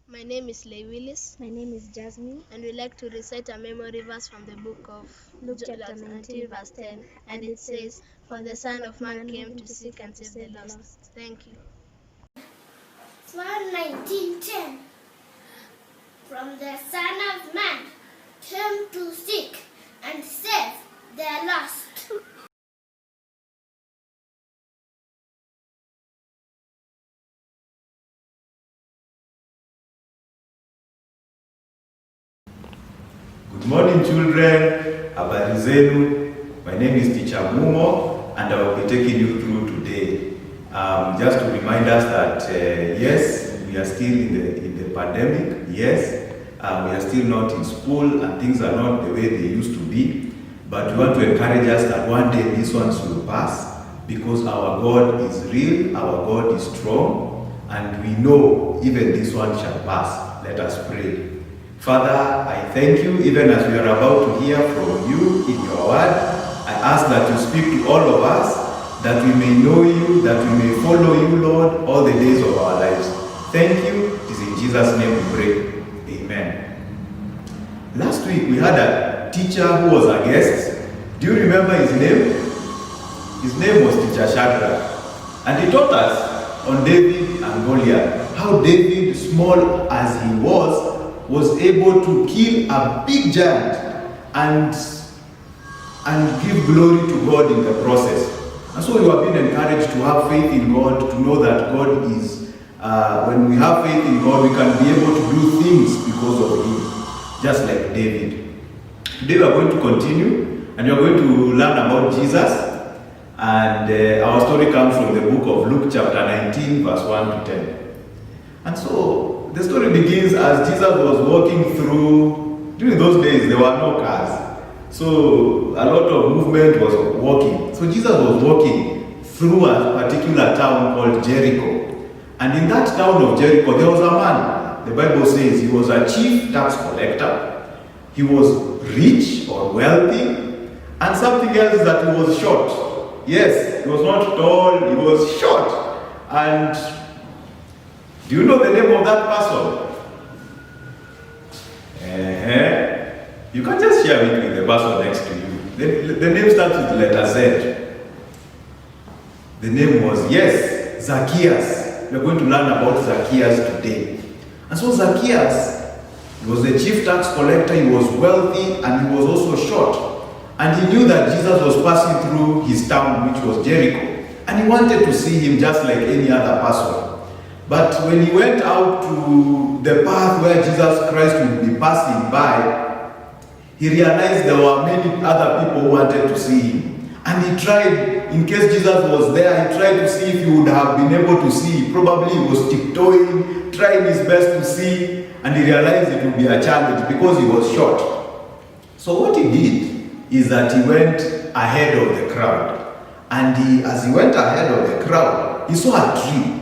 My name is Leigh Willis. My name is Jasmine. And we like to recite a memory verse from the book of Luke chapter 19 verse 10. And it says, "For the Son of Man came to seek and save the lost." Thank you. Psalm 19:10. From the Son of Man came to seek and save the lost. Good morning, children. Habari zenu. My name is Teacher Mumo, and I will be taking you through today. Just to remind us that yes, we are still in the pandemic. Yes, we are still not in school, and things are not the way they used to be. But we want to encourage us that one day these ones will pass, because our God is real, our God is strong, and we know even this one shall pass. Let us pray. Father, I thank you, even as we are about to hear from you in your word. I ask that you speak to all of us, that we may know you, that we may follow you, Lord, all the days of our lives. Thank you. It is in Jesus' name we pray. Amen. Last week we had a teacher who was a guest. Do you remember his name? His name was Teacher Shadrach. And he taught us on David and Goliath. How David, small as he was able to kill a big giant and give glory to God in the process. And so you have been encouraged to have faith in God, to know that God is, when we have faith in God, we can be able to do things because of Him. just like David. Today we are going to continue and we are going to learn about Jesus. And our story comes from the book of Luke chapter 19 verse 1 to 10. And so the story begins as Jesus was walking through. During those days there were no cars. So a lot of movement was walking. So Jesus was walking through a particular town called Jericho. And in that town of Jericho, there was a man. The Bible says he was a chief tax collector. He was rich or wealthy. And something else is that he was short. Yes, he was not tall, he was short. And do you know the name of that person? You can just share it with the person next to you. The name starts with letter Z. The name was, yes, Zacchaeus. We're going to learn about Zacchaeus today. And so Zacchaeus, he was the chief tax collector, he was wealthy, and he was also short. And he knew that Jesus was passing through his town, which was Jericho. And he wanted to see him just like any other person. But when he went out to the path where Jesus Christ would be passing by, he realized there were many other people who wanted to see him. And he tried, in case Jesus was there, he tried to see if he would have been able to see. Probably he was tiptoeing, trying his best to see, and he realized it would be a challenge because he was short. So what he did is that he went ahead of the crowd. And as he went ahead of the crowd, he saw a tree.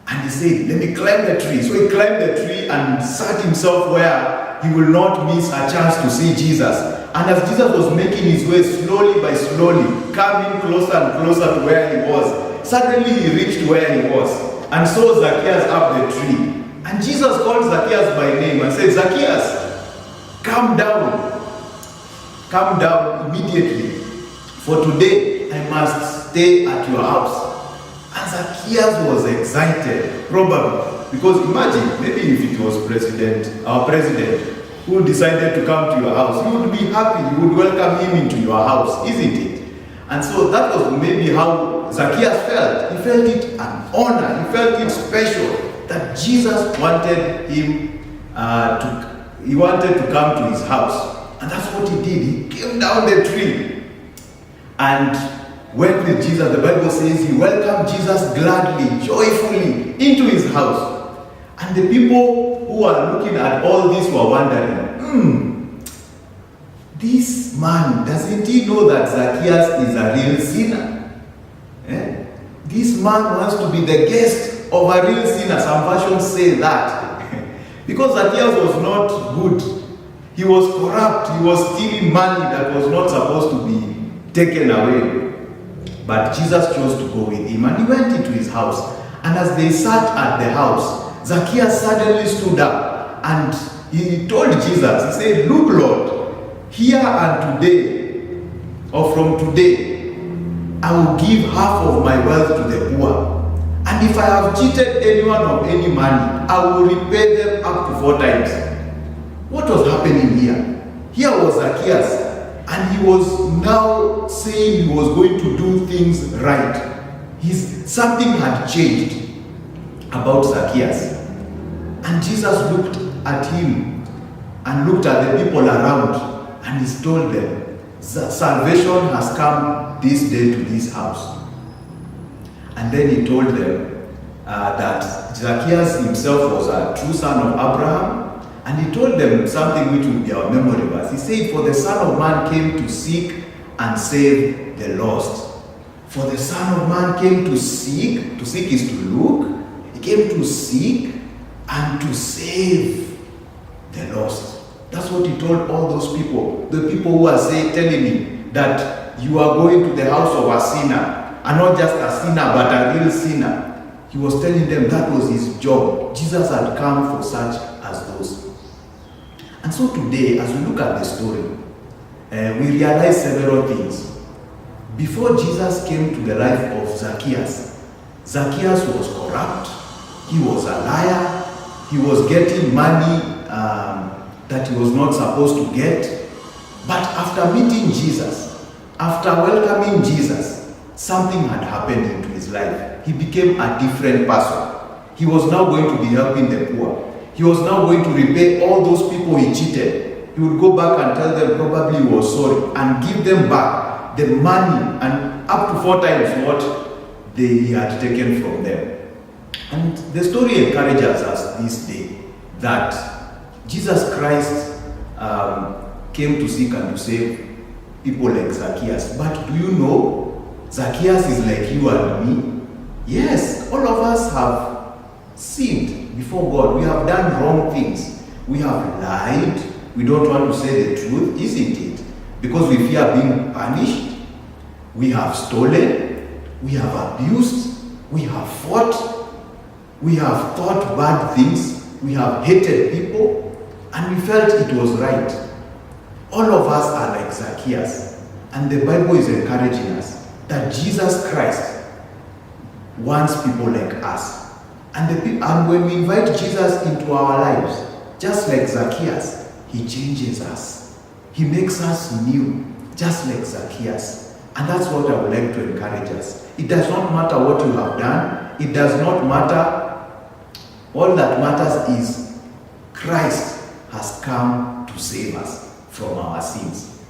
And he said, let me climb the tree. So he climbed the tree and sat himself where he will not miss a chance to see Jesus. And as Jesus was making his way slowly by slowly, coming closer and closer to where he was, suddenly he reached where he was and saw Zacchaeus up the tree. And Jesus called Zacchaeus by name and said, Zacchaeus, come down. Come down immediately. For today I must stay at your house. And Zacchaeus was excited, probably. Because imagine, maybe if it was our president, who decided to come to your house, you would be happy, you would welcome him into your house, isn't it? And so that was maybe how Zacchaeus felt. He felt it an honor, he felt it special that Jesus wanted him he wanted to come to his house. And that's what he did. He came down the tree and went with Jesus. The Bible says he welcomed Jesus gladly, joyfully into his house. And the people who are looking at all this were wondering, this man, doesn't he know that Zacchaeus is a real sinner? This man wants to be the guest of a real sinner. Some versions say that. Because Zacchaeus was not good. He was corrupt. He was stealing money that was not supposed to be taken away. But Jesus chose to go with him. And he went into his house. And as they sat at the house, Zacchaeus suddenly stood up and he told Jesus, he said, look, Lord, here and today, or from today, I will give half of my wealth to the poor. And if I have cheated anyone of any money, I will repay them up to 4 times. What was happening here? Here was Zacchaeus, and he was now saying he was going to do things right. Something had changed about Zacchaeus. And Jesus looked at him and looked at the people around, and he told them, salvation has come this day to this house. And then he told them that Zacchaeus himself was a true son of Abraham. And he told them something which will be our memory verse. He said, for the Son of Man came to seek and save the lost. For the Son of Man came to seek is to look. He came to seek and to save the lost. That's what he told all those people. The people who are telling me that you are going to the house of a sinner. And not just a sinner, but a real sinner. He was telling them that was his job. Jesus had come for such as those. And so today, as we look at the story, we realize several things. Before Jesus came to the life of Zacchaeus, Zacchaeus was corrupt. He was a liar. He was getting money that he was not supposed to get. But after meeting Jesus, after welcoming Jesus, something had happened into his life. He became a different person. He was now going to be helping the poor. He was now going to repay all those people he cheated. he would go back and tell them probably he was sorry and give them back the money and up to 4 times what he had taken from them. And the story encourages us this day that Jesus Christ came to seek and to save people like Zacchaeus. But do you know, Zacchaeus is like you and me. Yes, all of us have sinned before God. We have done wrong things. We have lied. We don't want to say the truth, isn't it? Because we fear being punished. We have stolen. We have abused. We have fought. We have thought bad things. We have hated people. And we felt it was right. All of us are like Zacchaeus. And the Bible is encouraging us that Jesus Christ wants people like us. And when we invite Jesus into our lives, just like Zacchaeus, he changes us. He makes us new, just like Zacchaeus. And that's what I would like to encourage us. It does not matter what you have done. It does not matter. All that matters is Christ has come to save us from our sins.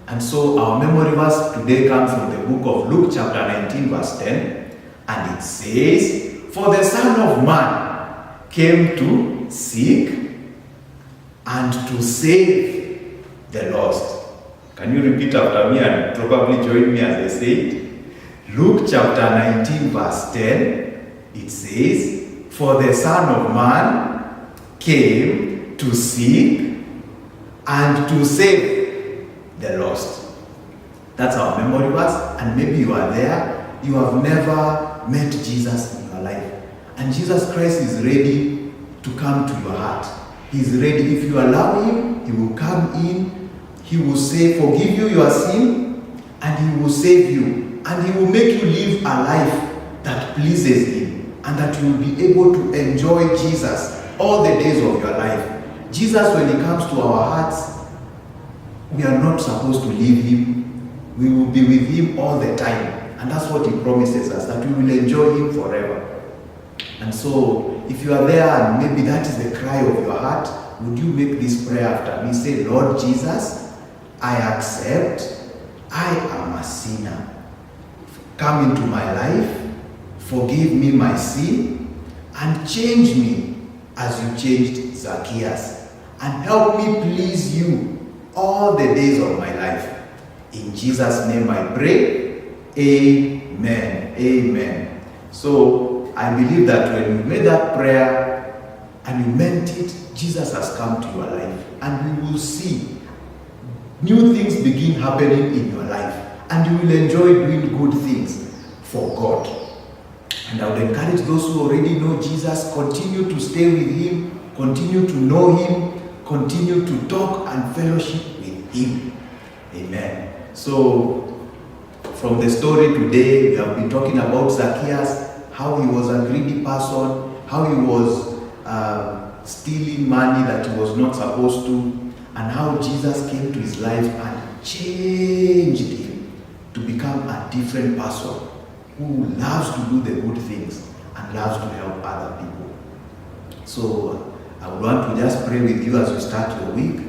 And so our memory verse today comes from the book of Luke chapter 19 verse 10. And it says, "For the Son of Man came to seek and to save the lost." Can you repeat after me and probably join me as I say it? Luke chapter 19 verse 10, it says, "For the Son of Man came to seek and to save the lost." That's our memory verse. And maybe you are there, you have never met Jesus in your life. And Jesus Christ is ready to come to your heart. He's ready. If you allow him, he will come in. He will say, forgive you your sin, and he will save you. And he will make you live a life that pleases him, and that you will be able to enjoy Jesus all the days of your life. Jesus, when he comes to our hearts, we are not supposed to leave him. We will be with him all the time. And that's what he promises us, that we will enjoy him forever. And so, if you are there and maybe that is the cry of your heart, would you make this prayer after me? Say, "Lord Jesus, I accept I am a sinner. Come into my life, forgive me my sin, and change me as you changed Zacchaeus. And help me please you all the days of my life. In Jesus' name I pray. Amen. Amen." So I believe that when you made that prayer and you meant it, Jesus has come to your life, and we will see new things begin happening in your life, and you will enjoy doing good things for God. And I would encourage those who already know Jesus, continue to stay with him, continue to know him, continue to talk and fellowship with him. Amen. So from the story today, we have been talking about Zacchaeus, how he was a greedy person, how he was stealing money that he was not supposed to, and how Jesus came to his life and changed him to become a different person who loves to do the good things and loves to help other people. So I would want to just pray with you as you start your week.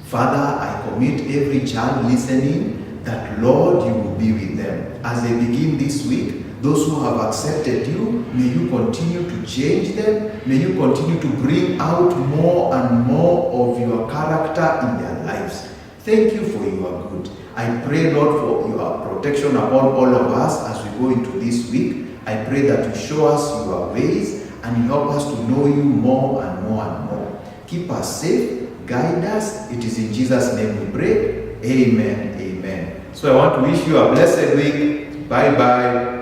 Father, I commit every child listening that, Lord, you will be with them as they begin this week. Those who have accepted you, may you continue to change them. May you continue to bring out more and more of your character in their lives. Thank you for your good. I pray, Lord, for your protection upon all of us as we go into this week. I pray that you show us your ways and you help us to know you more and more and more. Keep us safe, guide us. It is in Jesus' name we pray. Amen. Amen. So I want to wish you a blessed week. Bye-bye.